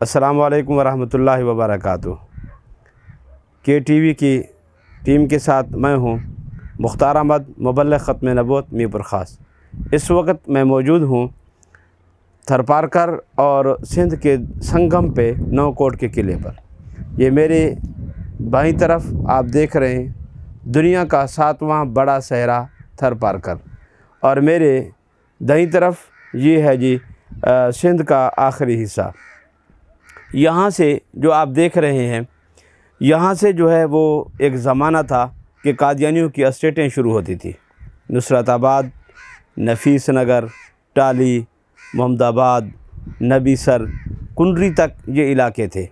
السلام علیکم ورحمۃ اللہ وبرکاتہ۔ کے ٹی وی کی ٹیم کے ساتھ میں ہوں مختار احمد، مبلغ ختم نبوت میرپور خاص۔ اس وقت میں موجود ہوں تھرپارکر اور سندھ کے سنگم پہ نو کوٹ کے قلعے پر۔ یہ میرے بائیں طرف آپ دیکھ رہے ہیں دنیا کا 7واں بڑا صحرا تھرپارکر، اور میرے دائیں طرف یہ ہے سندھ کا آخری حصہ۔ یہاں سے جو آپ دیکھ رہے ہیں، یہاں سے وہ ایک زمانہ تھا کہ قادیانیوں کی اسٹیٹیں شروع ہوتی تھی۔ نصرت آباد، نفیس نگر، ٹالی، محمد آباد، نبی سر، کنڈری تک یہ علاقے تھے۔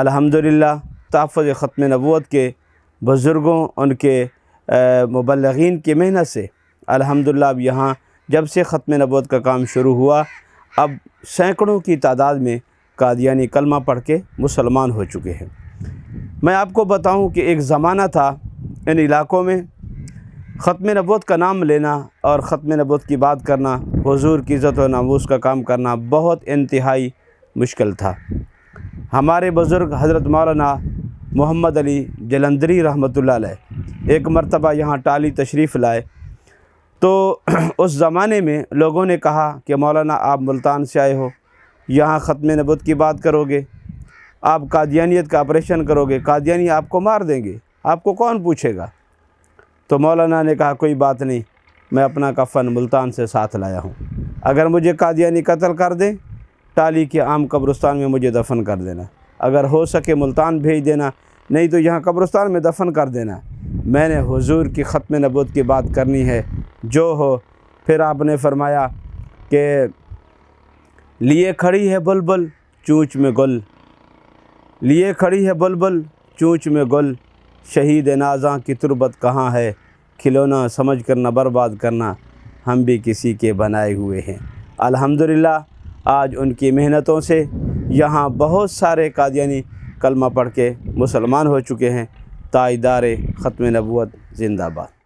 الحمدللہ تحفظ ختم نبوت کے بزرگوں، ان کے مبلغین کی محنت سے الحمدللہ اب یہاں جب سے ختم نبوت کا کام شروع ہوا، اب سینکڑوں کی تعداد میں قادیانی کلمہ پڑھ کے مسلمان ہو چکے ہیں۔ میں آپ کو بتاؤں کہ ایک زمانہ تھا ان علاقوں میں ختم نبوت کا نام لینا اور ختم نبوت کی بات کرنا، حضور کی عزت و ناموس کا کام کرنا بہت انتہائی مشکل تھا۔ ہمارے بزرگ حضرت مولانا محمد علی جلندری رحمۃ اللہ علیہ ایک مرتبہ یہاں ٹالی تشریف لائے، تو اس زمانے میں لوگوں نے کہا کہ مولانا آپ ملتان سے آئے ہو، یہاں ختم نبوت کی بات کرو گے، آپ قادیانیت کا آپریشن کرو گے، قادیانی آپ کو مار دیں گے، آپ کو کون پوچھے گا؟ تو مولانا نے کہا کوئی بات نہیں، میں اپنا کفن ملتان سے ساتھ لایا ہوں، اگر مجھے قادیانی قتل کر دیں ٹالی کے عام قبرستان میں مجھے دفن کر دینا، اگر ہو سکے ملتان بھیج دینا، نہیں تو یہاں قبرستان میں دفن کر دینا، میں نے حضور کی ختم نبوت کی بات کرنی ہے جو ہو۔ پھر آپ نے فرمایا کہ لیے کھڑی ہے بلبل چونچ میں گل، لیے کھڑی ہے بلبل چونچ میں گل، شہید نازاں کی تربت کہاں ہے، کھلونا سمجھ کر نہ برباد کرنا، ہم بھی کسی کے بنائے ہوئے ہیں۔ الحمدللہ آج ان کی محنتوں سے یہاں بہت سارے قادیانی کلمہ پڑھ کے مسلمان ہو چکے ہیں۔ تاجدار ختم نبوت زندہ باد۔